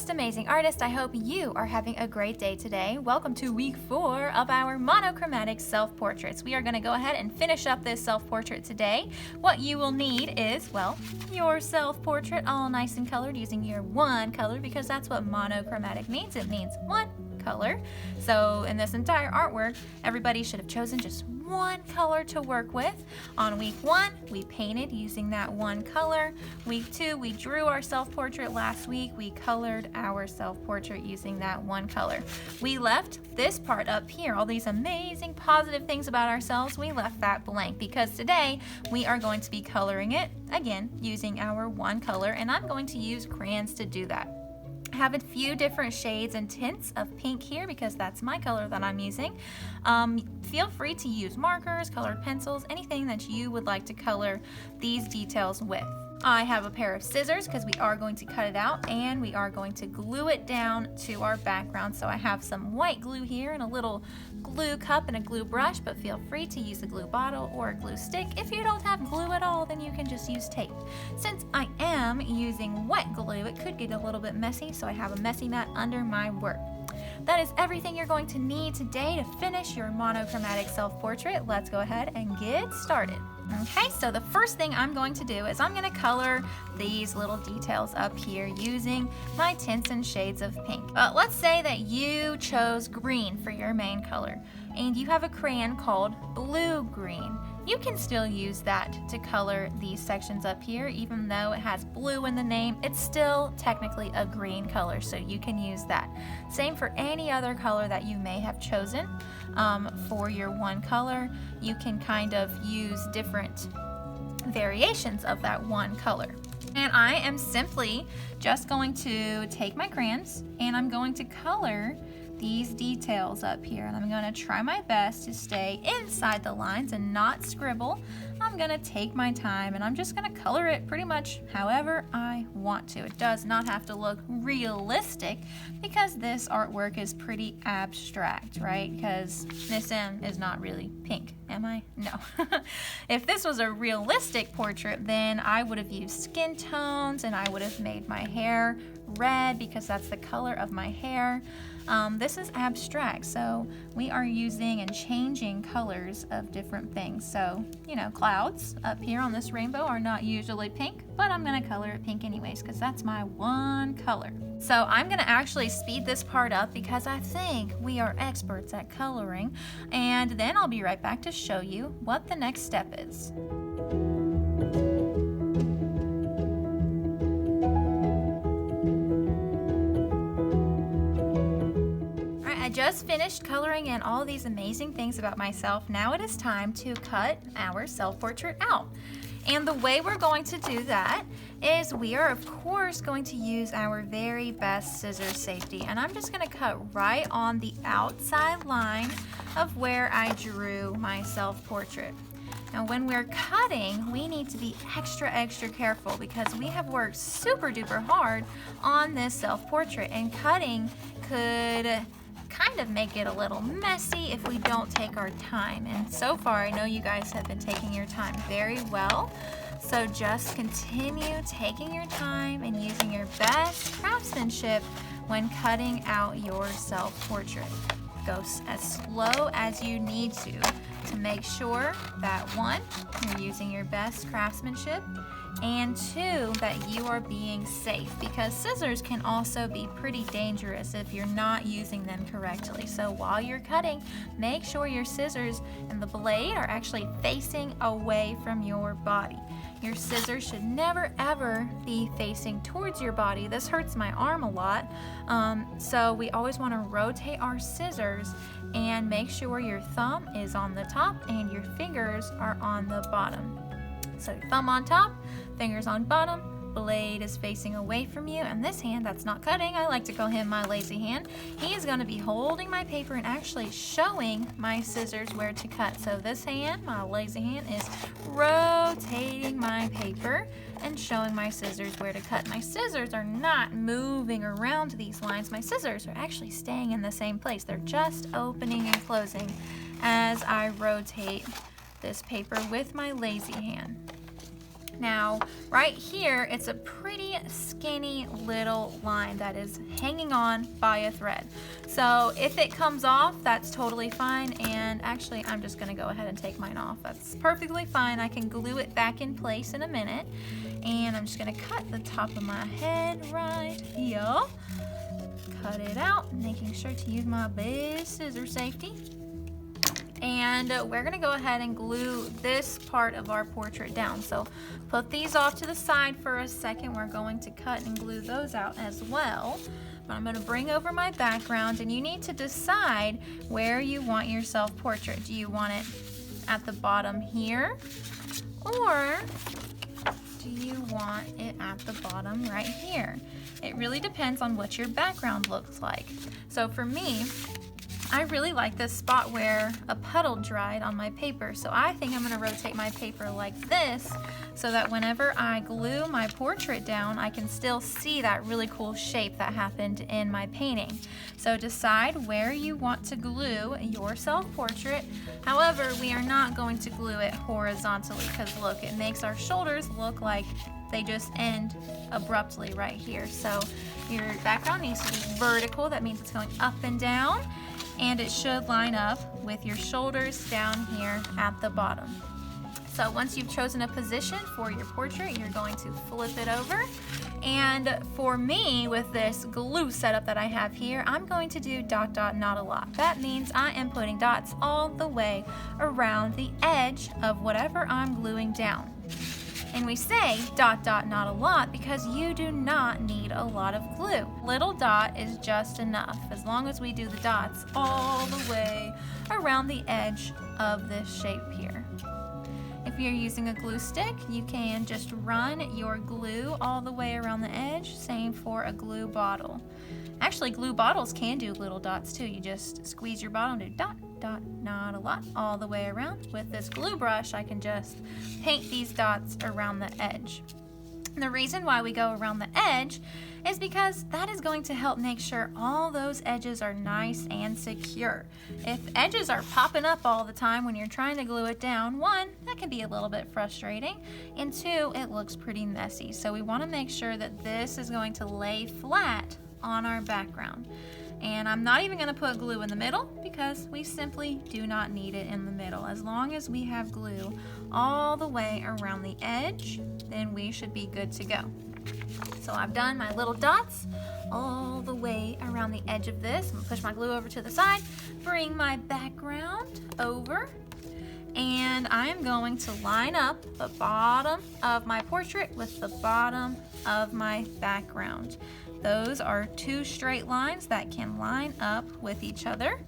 most amazing artist. I hope you are having a great day today. Welcome to week 4 of our monochromatic self-portraits. We are going to go ahead and finish up this self-portrait today. What you will need is, well, your self-portrait all nice and colored using your one color, because that's what monochromatic means. It means one color. So in this entire artwork, everybody should have chosen just one color to work with. On week 1, we painted using that one color. Week 2, we drew our self-portrait. Last week, we colored our self-portrait using that one color. We left this part up here, all these amazing positive things about ourselves, we left that blank because today we are going to be coloring it again using our one color, and I'm going to use crayons to do that. I have a few different shades and tints of pink here because that's my color that I'm using. Feel free to use markers, colored pencils, anything that you would like to color these details with. I have a pair of scissors because we are going to cut it out and we are going to glue it down to our background. So I have some white glue here and a little glue cup and a glue brush, but feel free to use a glue bottle or a glue stick. If you don't have glue at all, then you can just use tape. Since I am using wet glue, it could get a little bit messy, so I have a messy mat under my work. That is everything you're going to need today to finish your monochromatic self-portrait. Let's go ahead and get started. Okay, so the first thing I'm going to do is I'm going to color these little details up here using my tints and shades of pink. Let's say that you chose green for your main color and you have a crayon called blue-green. You can still use that to color these sections up here. Even though it has blue in the name, it's still technically a green color, so you can use that. Same for any other color that you may have chosen for your one color. You can kind of use different variations of that one color. And I am simply just going to take my crayons and I'm going to color these details up here, and I'm going to try my best to stay inside the lines and not scribble. I'm going to take my time and I'm just going to color it pretty much however I want to. It does not have to look realistic because this artwork is pretty abstract, right? Because this end is not really pink, am I? No. If this was a realistic portrait, then I would have used skin tones and I would have made my hair red because that's the color of my hair. This is abstract, so we are using and changing colors of different things. So, you know, clouds up here on this rainbow are not usually pink, but I'm going to color it pink anyways because that's my one color. So I'm going to actually speed this part up because I think we are experts at coloring, and then I'll be right back to show you what the next step is. I just finished coloring in all these amazing things about myself. Now it is time to cut our self-portrait out. And the way we're going to do that is we are of course going to use our very best scissors safety. And I'm just going to cut right on the outside line of where I drew my self-portrait. Now when we're cutting, we need to be extra careful because we have worked super duper hard on this self-portrait, and cutting could kind of make it a little messy if we don't take our time. And so far I know you guys have been taking your time very well, so just continue taking your time and using your best craftsmanship when cutting out your self-portrait. Go as slow as you need to make sure that 1, you're using your best craftsmanship, and 2, that you are being safe, because scissors can also be pretty dangerous if you're not using them correctly. So while you're cutting, make sure your scissors and the blade are actually facing away from your body. Your scissors should never ever be facing towards your body. This hurts my arm a lot. So we always want to rotate our scissors and make sure your thumb is on the top and your fingers are on the bottom. So your thumb on top, fingers on bottom, blade is facing away from you, and this hand that's not cutting, I like to call him my lazy hand. He is going to be holding my paper and actually showing my scissors where to cut. So this hand, my lazy hand, is rotating my paper and showing my scissors where to cut. My scissors are not moving around these lines. My scissors are actually staying in the same place. They're just opening and closing as I rotate this paper with my lazy hand. Now, right here, it's a pretty skinny little line that is hanging on by a thread. So if it comes off, that's totally fine. And actually, I'm just gonna go ahead and take mine off. That's perfectly fine. I can glue it back in place in a minute. And I'm just gonna cut the top of my head right here. Cut it out, making sure to use my best scissor safety. And we're gonna go ahead and glue this part of our portrait down. So put these off to the side for a second. We're going to cut and glue those out as well. But I'm gonna bring over my background, and you need to decide where you want your self-portrait. Do you want it at the bottom here, or do you want it at the bottom right here? It really depends on what your background looks like. So for me, I really like this spot where a puddle dried on my paper. So I think I'm gonna rotate my paper like this so that whenever I glue my portrait down, I can still see that really cool shape that happened in my painting. So decide where you want to glue your self-portrait. However, we are not going to glue it horizontally because look, it makes our shoulders look like they just end abruptly right here. So your background needs to be vertical. That means it's going up and down. And it should line up with your shoulders down here at the bottom. So once you've chosen a position for your portrait, you're going to flip it over. And for me, with this glue setup that I have here, I'm going to do dot, dot, not a lot. That means I am putting dots all the way around the edge of whatever I'm gluing down. And we say dot, dot, not a lot because you do not need a lot of glue. Little dot is just enough as long as we do the dots all the way around the edge of this shape here. If you're using a glue stick, you can just run your glue all the way around the edge. Same for a glue bottle. Actually, glue bottles can do little dots too. You just squeeze your bottle and do dot, dot, not a lot, all the way around. With this glue brush, I can just paint these dots around the edge. And the reason why we go around the edge is because that is going to help make sure all those edges are nice and secure. If edges are popping up all the time when you're trying to glue it down, one, that can be a little bit frustrating, and two, it looks pretty messy. So we want to make sure that this is going to lay flat on our background. And I'm not even going to put glue in the middle because we simply do not need it in the middle. As long as we have glue all the way around the edge, then we should be good to go. So I've done my little dots all the way around the edge of this. I'm going to push my glue over to the side, bring my background over, and I'm going to line up the bottom of my portrait with the bottom of my background. Those are two straight lines that can line up with each other.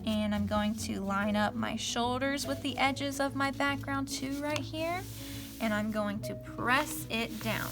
And I'm going to line up my shoulders with the edges of my background too right here. And I'm going to press it down.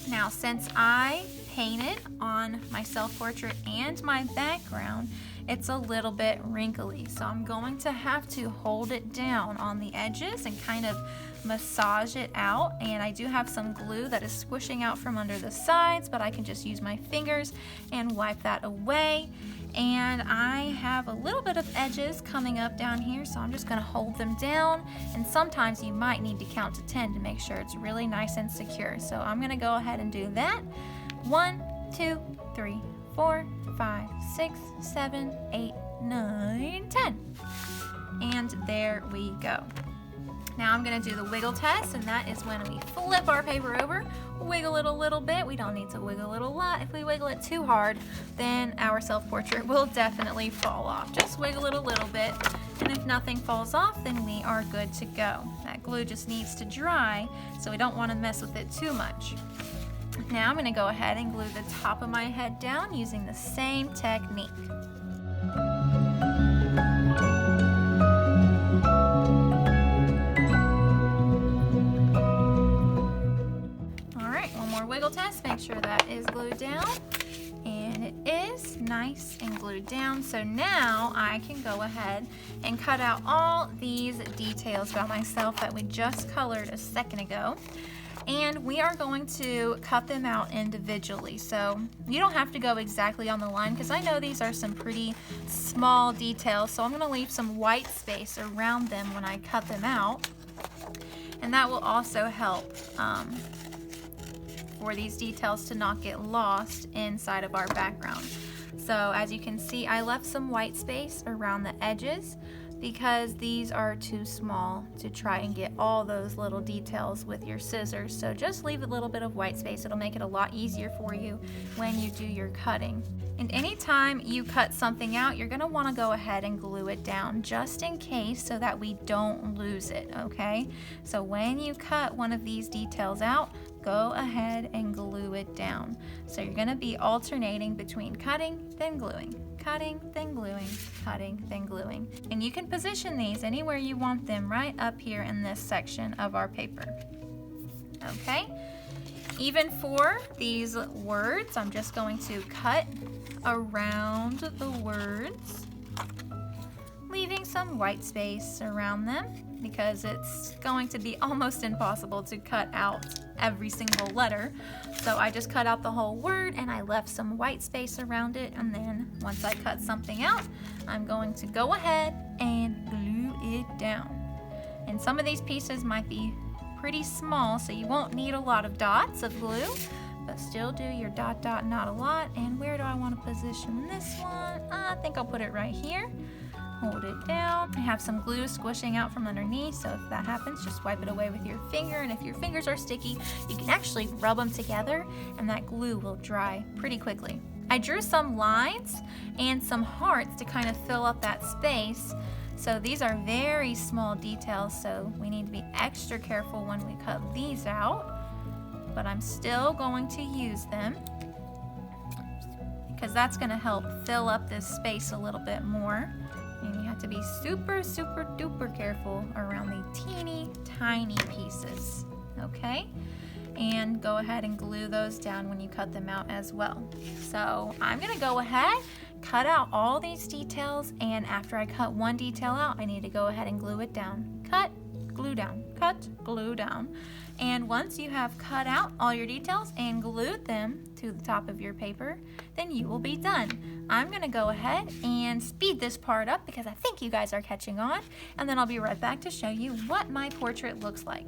Now, since I painted on my self-portrait and my background, it's a little bit wrinkly. So I'm going to have to hold it down on the edges and kind of massage it out. And I do have some glue that is squishing out from under the sides, but I can just use my fingers and wipe that away. And I have a little bit of edges coming up down here, so I'm just going to hold them down. And sometimes you might need to count to 10 to make sure it's really nice and secure. So I'm going to go ahead and do that. 1, 2, 3, 4, 5, 6, 7, 8, 9, 10. And there we go. Now I'm going to do the wiggle test, and that is when we flip our paper over, wiggle it a little bit. We don't need to wiggle it a lot. If we wiggle it too hard, then our self-portrait will definitely fall off. Just wiggle it a little bit, and if nothing falls off, then we are good to go. That glue just needs to dry, so we don't want to mess with it too much. Now I'm going to go ahead and glue the top of my head down using the same technique. Wiggle test, make sure that is glued down, and it is nice and glued down. So now I can go ahead and cut out all these details about myself that we just colored a second ago, and we are going to cut them out individually. So you don't have to go exactly on the line because I know these are some pretty small details, so I'm going to leave some white space around them when I cut them out. And that will also help for these details to not get lost inside of our background. So as you can see, I left some white space around the edges because these are too small to try and get all those little details with your scissors. So just leave a little bit of white space. It'll make it a lot easier for you when you do your cutting. And anytime you cut something out, you're gonna wanna go ahead and glue it down just in case so that we don't lose it, okay? So when you cut one of these details out, go ahead and glue it down. So you're gonna be alternating between cutting, then gluing, cutting, then gluing, cutting, then gluing. And you can position these anywhere you want them, right up here in this section of our paper, okay? Even for these words, I'm just going to cut around the words, leaving some white space around them because it's going to be almost impossible to cut out every single letter. So I just cut out the whole word and I left some white space around it, and then once I cut something out, I'm going to go ahead and glue it down. And some of these pieces might be pretty small, so you won't need a lot of dots of glue, but still do your dot, dot, not a lot. And where do I want to position this one? I think I'll put it right here. Hold it down. I have some glue squishing out from underneath, so if that happens, just wipe it away with your finger. And if your fingers are sticky, you can actually rub them together and that glue will dry pretty quickly. I drew some lines and some hearts to kind of fill up that space. So these are very small details, so we need to be extra careful when we cut these out. But I'm still going to use them because that's going to help fill up this space a little bit more. And you have to be super, super duper careful around the teeny tiny pieces, okay? And go ahead and glue those down when you cut them out as well. So I'm gonna go ahead, cut out all these details, and after I cut one detail out, I need to go ahead and glue it down. Cut, glue down, cut, glue down. And once you have cut out all your details and glued them to the top of your paper, then you will be done. I'm gonna go ahead and speed this part up because I think you guys are catching on, and then I'll be right back to show you what my portrait looks like.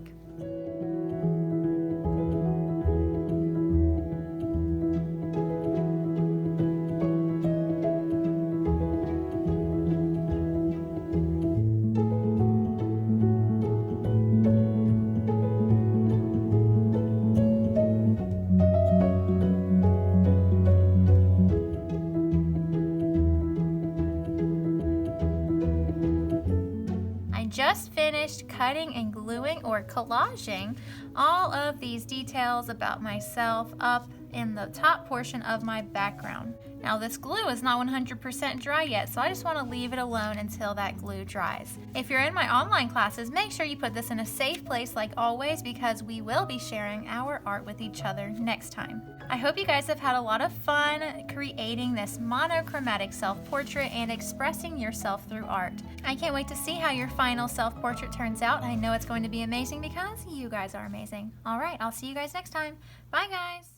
Just finished cutting and gluing or collaging all of these details about myself up in the top portion of my background. Now this glue is not 100% dry yet, so I just want to leave it alone until that glue dries. If you're in my online classes, make sure you put this in a safe place like always, because we will be sharing our art with each other next time. I hope you guys have had a lot of fun creating this monochromatic self-portrait and expressing yourself through art. I can't wait to see how your final self-portrait turns out. I know it's going to be amazing because you guys are amazing. All right, I'll see you guys next time. Bye guys.